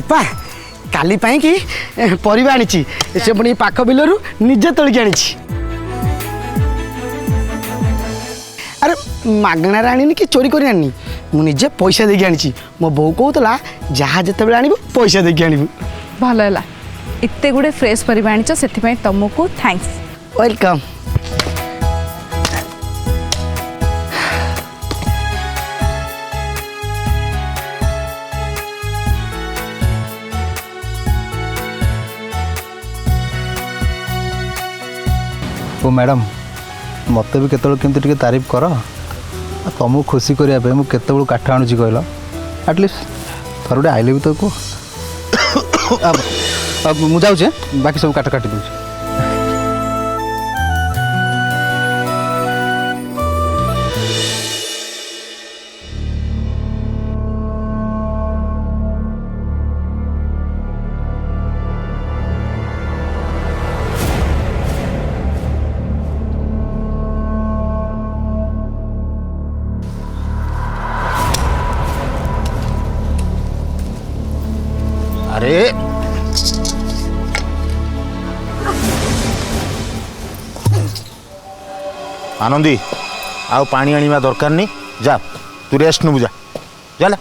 अपा काली पाई कि परिबा आनी से पुणी पाख बिलरू निजे तोलिक आनी अरे मागणार आनी कि चोरी कर आनी मुझे पैसा देकी आनी मो बो कहला जहाँ जिते आनबू पैसा देकी आनबू भल है एत गुड़े फ्रेश परिबा आनी से तुमको थैंक्स वेलकम ओ मैडम मत भी केत तारीफ कर तुमको खुशी करने मुझे काठ आणुची कहल एटलिस्ट थोड़े आइले भी तो को मुझे जाऊे बाकी सब काट काटी दूसरी अरे आनंदी आउ पानी आनिबा दरकार नहीं जा तू रेस्ट नबु जा जाला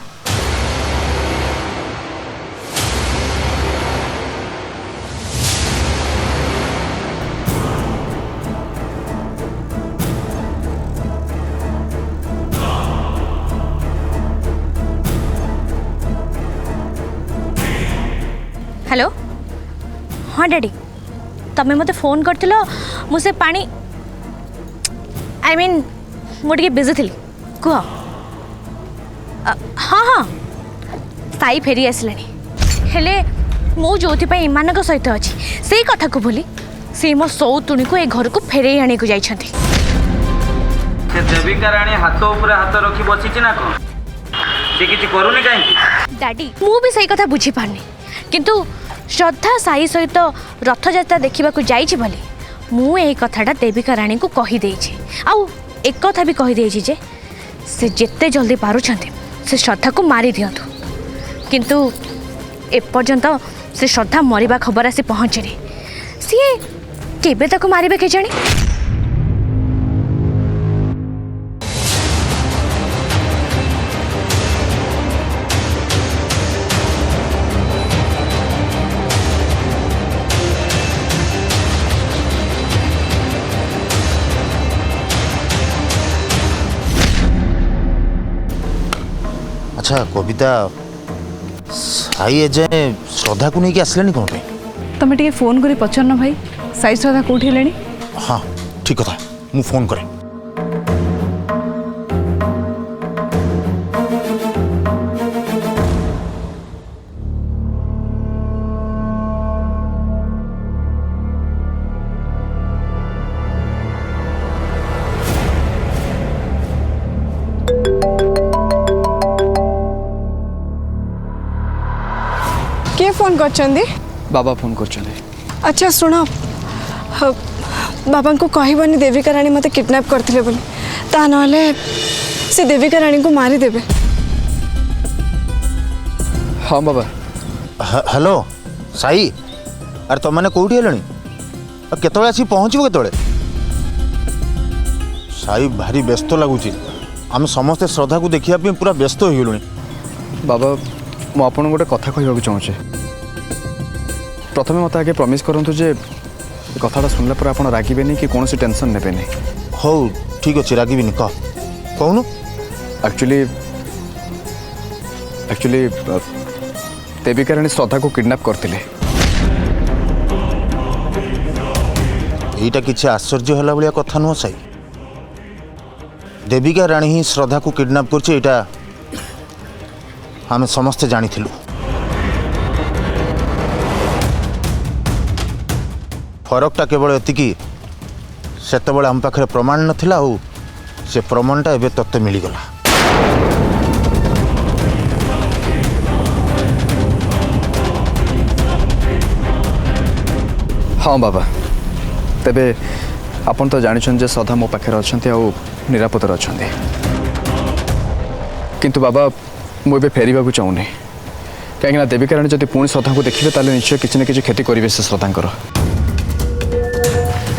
हेलो हाँ डैडी तमें मते फोन करथिलो मुझे पानी आई मीन मुझे बिजी थी कह हाँ हाँ साई फेरी आसला हेले मु जो मान सहित अच्छी से कथा को भूली से मो सौतुणी को ए घर को फेरे आने को जाइछंती देविका राणी हाथ ऊपर हाथ रखी बसी ना कौन से किछि करूनी काहे डैडी मु भी सही कथा बुझी पारनी किंतु श्रद्धा साई सहित रथयात्रा देखा जाइछि बोली मु ए कथाटा देविका राणी को कही देइछि आउ एक कथा भी कही देइछि जे से जेते जल्दी पारुछंती से श्रद्धा को मारी दियंतु किंतु एपर्यंत से श्रद्धा मरिबा खबर आसी पहुँचनी सी केबे ताको मारिबे के जानी अच्छा कविता साई एजाए श्रद्धा को लेकिन आसलानी कौन पे तुम टे फोन कर पचारन भाई साई श्रद्धा कौटी हेलेनी हाँ ठीक कथा मु फोन करे के फोन करचंदी बाबा फोन कर अच्छा सुन बाबा को कहबनी देविका राणी मते किडनैप करथिले बोली ता नहले से देविका राणी को मारी देबे हाँ बाबा हेलो साई अरे तुम मैंने कौटी हेलनी केतले आसी पहुँचब केतले साई भारी व्यस्त लगुच आम समस्ते श्रद्धा को देखा पूरा व्यस्त हो गलुनी बाबा मु आपन गोटे कथा कहवाक चाहूँचे प्रथमे मत आगे प्रमिश करूँ जे कथाटा शुणला पर आप रागेनि कि कौन टेंशन नेबेनि हो ठीक अच्छे रागीनि कह कहून एक्चुअली देविका राणी श्रद्धा को किडनैप करते यहीटा किसी आश्चर्य है भाया कथा नुह साई देविका राणी ही श्रद्धा को किडनैप कर आम समस्ते जानी फरकटा केवल एतिकी सेतबेले आम पाखे प्रमाण नथिला और से प्रमाणटा एबे तत्ते मिलीगला हाँ बाबा तेबे आपन तो जानिछन जे श्रद्धा मो पाखे अछंती आ निरापदर अछंती किंतु बाबा मु एबे फेरिबा को चाहूनी कहीं देविकाराणी जब पुणी श्रद्धा को देखिए ताले निश्चय किसी न किसी क्षति करेंगे से श्रद्धांकर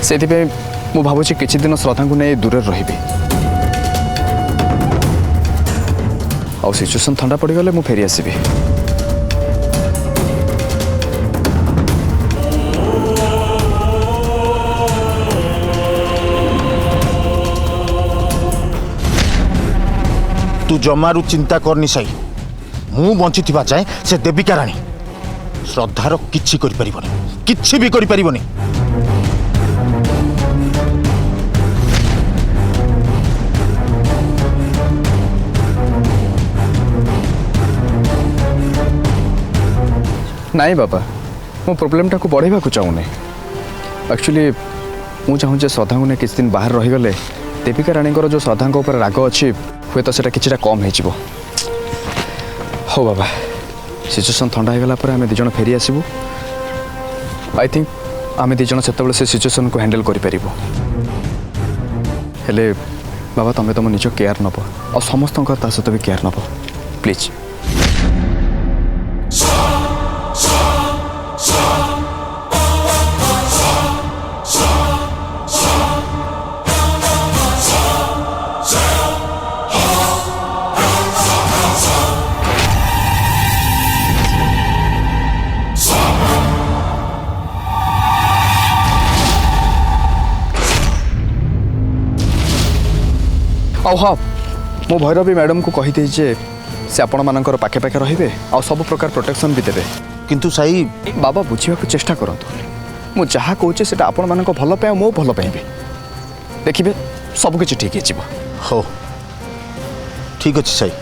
से मु भावुची किसी दिन श्रद्धा को नहीं दूर रही आ सिचुएसन ठंडा पड़गले मु फेरी आसबि तू जमारू चिंता करनी साई मु बंची जाए से देविका राणी श्रद्धार किछि करि परिबनी किछि भी करि परिबनी। नहीं बाबा मो प्रोब्लेमटा को बढ़ावा को चाहूनी एक्चुअली मु चाहूँ श्रद्धा को किसी दिन बाहर रहीगले देविका राणी जो श्रद्धा उपर राग अच्छी हुए तो किसी कम हो हो बाबा सिचुएसन ठंडा होगला आम दिज फेरी आसबू आई थिंक आम दिज से सिचुएसन को हैंडल करें बाबा तुम्हें तुम निज केयर नब और समस्त सहित भी केयर नब प्लीज। और हाँ मो भैरवी मैडम को कहीदे से आपण मानकर पाखे पाखे रे आ सब प्रकार प्रोटेक्शन भी देवे किंतु साई बाबा बुझा चेष्टा करूँ मु जहाँ कहूँ से आपण मान भल पाए मो भल पाइबे देखिए सबकि ठीक हो ठीक अच्छे साई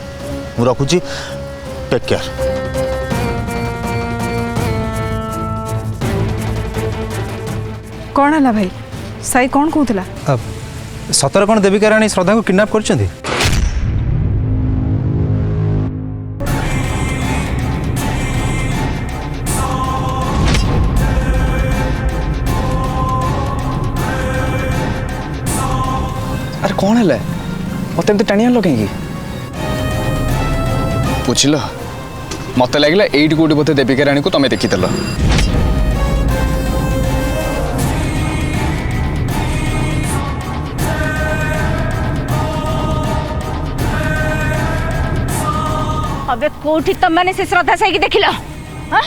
मु रखुची टेक केयर। कौन है भाई साई कौन कहूला सतर कौन देविका राणी श्रद्धा को किडनैप कर अरे कौन है मत एमती टाणी आन कहीं बुझल मत लगे एट कौटी बोधे देविका राणी को तुम्हें देखीदेल अबे कोठी तम माने से श्रद्धा साई की देखिल हां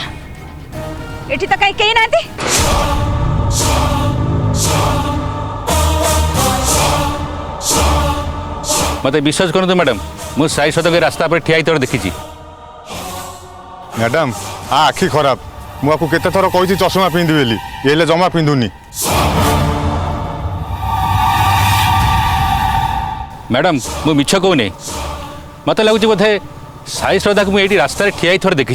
एठी त काई केई नांती मत विश्वास करते मैडम मु साई सदक रास्ता पर ठिया तो देखी मैडम आ आखि खराब मुझे केते थर कही चश्मा पिंधि बोली ये जमा पिंधुनी। मैडम मु मिछ कहूनी मत लगुच बोधे साई श्रद्धा को मुझे रास्ता ठिया थोड़े देखी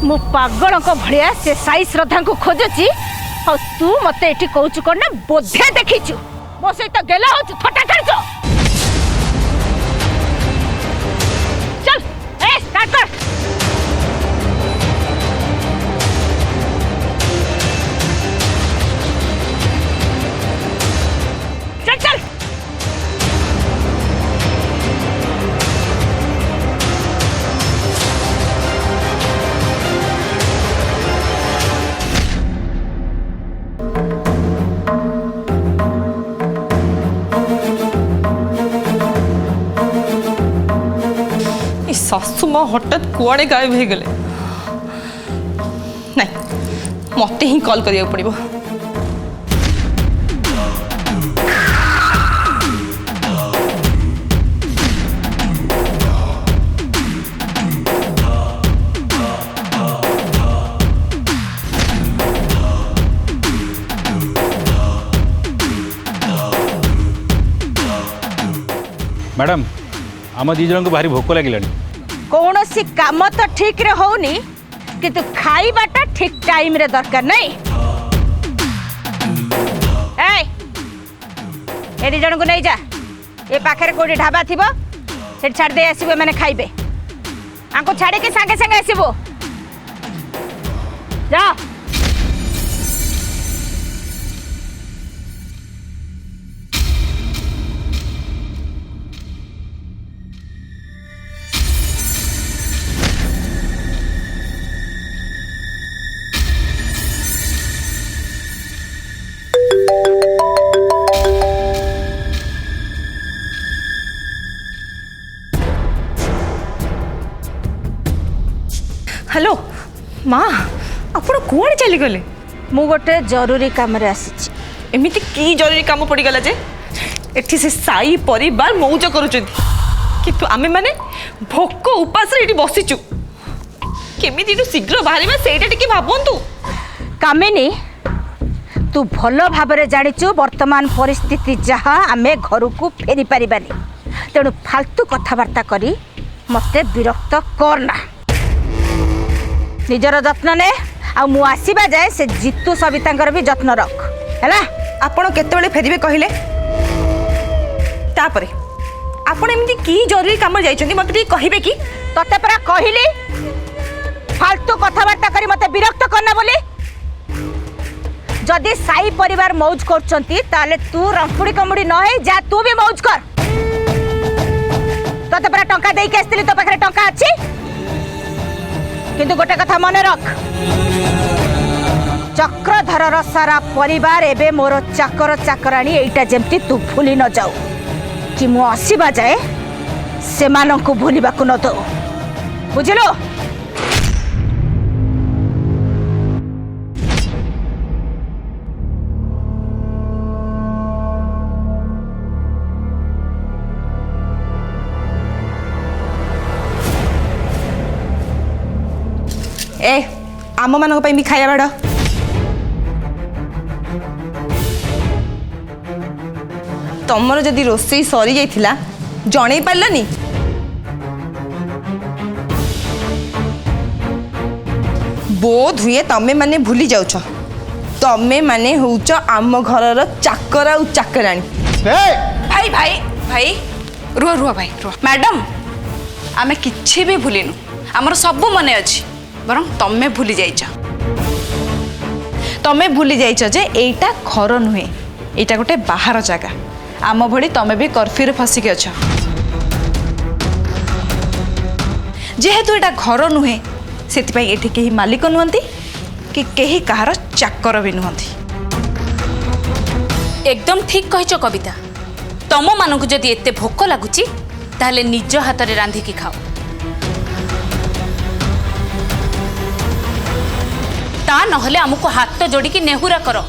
मु पागल को भलिया से साई श्रद्धा को खोजुची और तू मते एठी कहूचु कोन ना बोधे देखिचु मो सहित गेला हो थटा करजो चल ए स्टार्ट कर चल चल सासू माँ हठात कुआड़े गायब हो गले नहीं मत ही कॉल करिया पड़िबो। मैडम आम दी जन को भारी भोक लगे कौन सी काम तो ठीक रे होनी किंतु खाइबाटा ठीक टाइम रे दरकार नहीं ए जन को नहीं जा ये पाखे कोई ढाबा थी से छाड़ दे आसबे मैंने खाइबे आंको छाड़े के संगे संगे आसबो जा। हेलो माँ आपण कुआड़े चली गले मु गोटे जरूरी काम रे आसीची एमिति की जरूरी काम पड़गला जे एठी से साई परिवार मौज करूचंती किंतु आमे माने भोक उपास रे एठी बसिचु केमिति शीघ्र बाहरिबा सेटा टिके भाबंतु कामिनी तू भल भाबरे जानिचु वर्तमान परिस्थिति जहाँ आमे घर को फेरी पारिबानी तेणु फालतू कथबार्ता करी मते विरक्त करना निजर जत्न ने आ मु आसीबा जाए से जितु सवितांकर भी जत्न रख हैला आपण केतेबेले फेरिबे कहिले तापरे आपण एमिति की जरूरी काम जाइछन्ती मते टी कहिबे कि तते परा कहिली फालतू कथबार्ता करी मते विरक्त करना बोली जदि साई परिवार मौज करछन्ती ताले तू रंपुड़ी कमुड़ी न हे जा तू भी मौज कर तते परा टंका देई के आस्तिली तो पाखरे टंका अछि किंतु गोटे कथा मन रख चक्रधरर सारा परिवार एबे मोर चाकर चाकराणी एटा जेमती तू भूली न जाऊ कि मु आसीबा जाए सेमानंकु भूलिबाकु न दो बुझिलो ए आम मानक पई भी खाया बाड़ तमर जदि रोसई सरी जाइथिला जणै पारलनी बोध हुए तमे माने भूली जाउछ तमे माने होउछ आम घरर चाकर आ चाकराणी भाई भाई भाई रुह रुह भाई रुह मैडम आमे किछि भी भूलिनु हमर सब मने अछि बरं तमे भूली जाइछ तमे भूली जाइछ जे एटा घर नुहे एटा गोटे बाहर जगह आम भली तमे भी कर्फ्यू रे फसिके अछ जेहेतु एटा घर नुहे सेतिपाई एठी केही मालिक नुहंती कि केही कहार चाकर भी नुहंती एकदम ठीक कहिछ कविता तम मानकु जदि एते भोक लागुची ताहले निज हाथ रे रांधी की खाओ ता नहले हमको हाथ जोड़ी की नेहुरा करो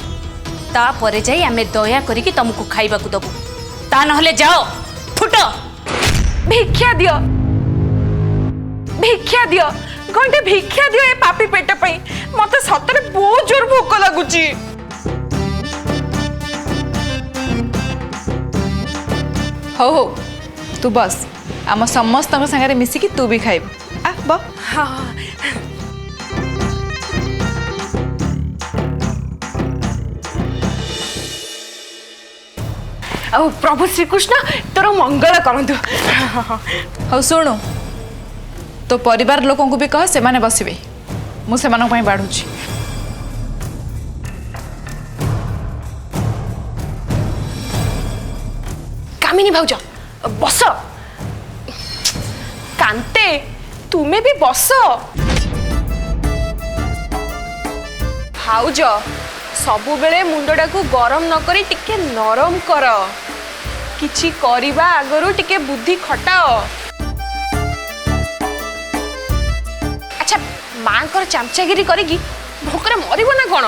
ता परे जाई आमे दया करी कि तुमको खाइबा को दबु ता नहले जाओ फुटो भिक्षा दियो घंटे भिक्षा दियो ए पापी पेट पई मते सतरे बहुत जोर भूख लागुची हो हो तू बस आम समस्त संगे मिसिकी तू भी खाइब आ ब हां ଆଉ ପ୍ରଭୁ ଶ୍ରୀକୃଷ୍ଣ ତୋର ମଙ୍ଗଳ କରନ୍ତୁ ହଉ ଶୁଣୁ ତୋ ପରିବାର ଲୋକଙ୍କୁ ବି କହ ସେମାନେ ବସିବେ ମୁଁ ସେମାନଙ୍କ ପାଇଁ ବାଢୁଛି କାମିନୀ ଭାଉଜ ବସ କାନ୍ତେ ତୁମେ ବି ବସ ଭାଉଜ ସବୁବେଳେ ମୁଣ୍ଡଟାକୁ ଗରମ ନ କରି ଟିକେ ନରମ କର କିଛି କରିବା ଆଗରୁ ଟିକେ ବୁଦ୍ଧି ଖଟାଅ ଆଚ୍ଛା ମାଙ୍କର ଚାମଚାଗିରି କରିକି ଭୋକରେ ମରିବ ନା କ'ଣ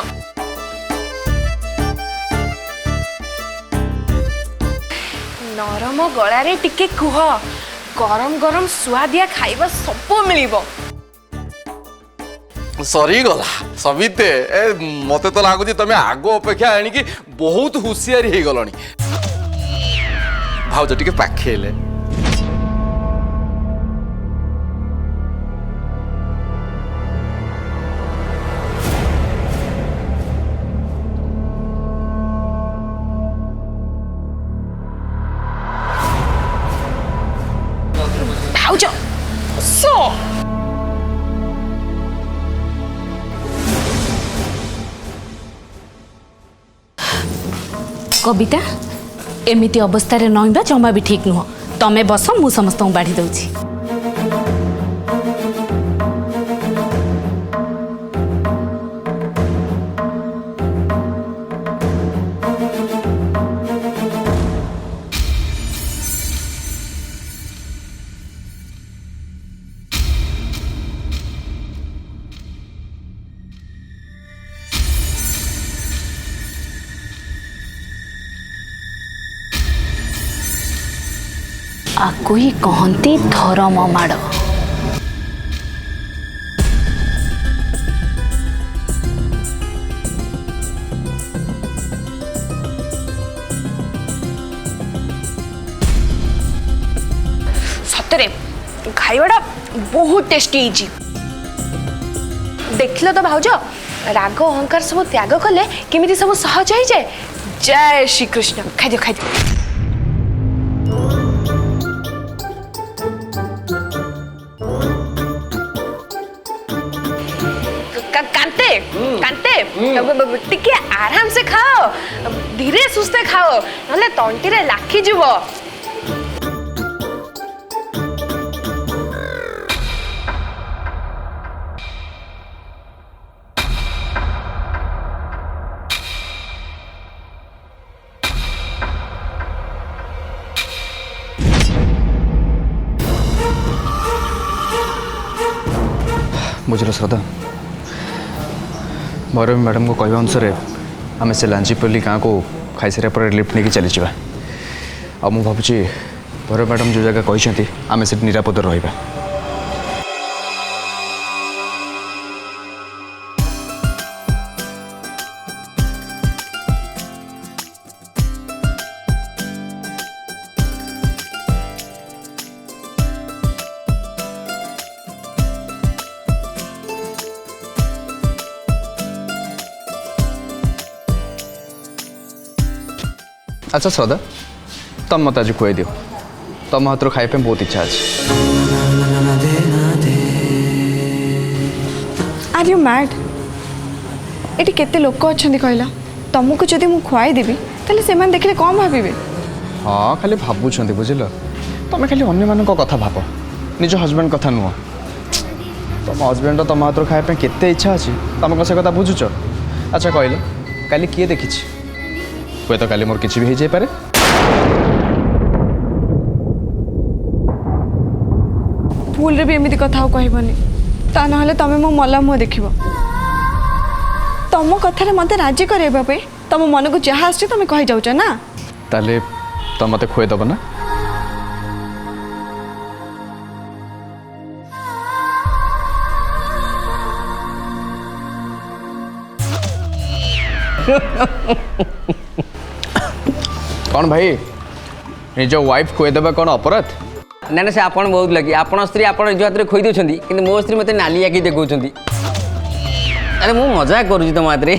ନରମ ଗଳାରେ ଟିକେ କୁହ ଗରମ ଗରମ ସୁଆଦିଆ ଖାଇବା ସବୁ ମିଳିବ सरीगला सबिते ए मते तो लागुची तमे आगो अपेक्षा आनिकी बहुत हुशियारी हे गलनी भाउज टिके पाखेले भाउज सो कविता एमिति अवस्था रे नइबा जमा भी ठीक नुह तमे बस मु समस्त बाढ़ी दउची आकु ही कहती धरम माड़। सतरे खाइबाटा बहुत टेस्टी देखल तो भाउज राग अहंकार सब त्याग कले केमिति सब सहज हो जाए। जय श्री कृष्ण। खाई दियो कांते कांते टिके आराम से खाओ, धीरे सुस्ते खाओ, नले तंटी रे लाखी जीवो। बुझल श्रद्धा, भैरवी मैडम को कहवा अनुसार आम से लांचीपल्ली गाँव को खाई सारा पर लिफ्ट नहीं चली जावा। आ मु भावुची भैरवी मैडम जो जगह कहते आम से निरापद रहा। अच्छा श्रद्धा, तुम मत आज खुआई दियो, तुम हाथ खाई बहुत इच्छा अच्छी। Are you mad? ये केते लोक अच्छा कहला, तुमको जदि मु खुआई देवी ताले से माने देखले कौन भाबिबे? हाँ खाली भावुं बुझल, तुम खाली अन्य मान कथा भाव, निज हजबैंड कथा नुह। तुम हजबैंड तुम हाथ खाई केते इच्छा अच्छी, तुम से कथा बुझुच। अच्छा कहल काली किए देखी हुए तो काली मोर किसी भी हो जाए पारे। भूल रे भी एमती कथा कहबनी, ता नहले तमे मो मला मुह देखिबो। तम कथारे मते राजी करेबा पे तम मन को जहा आछे तमे कहि जाउछ ना। ताले तुम मते खुए दब ना? कौन भाई निज वाइफ खुएदेवा कौन अपराध? ना ना से आपन बहुत लगी, आपन स्त्री आपन निज हाथ में खुई दउछंती, किंतु मो स्त्री मते नाली आकी देखउछंती। अरे मु मजाक करूची तुम हाथ रे।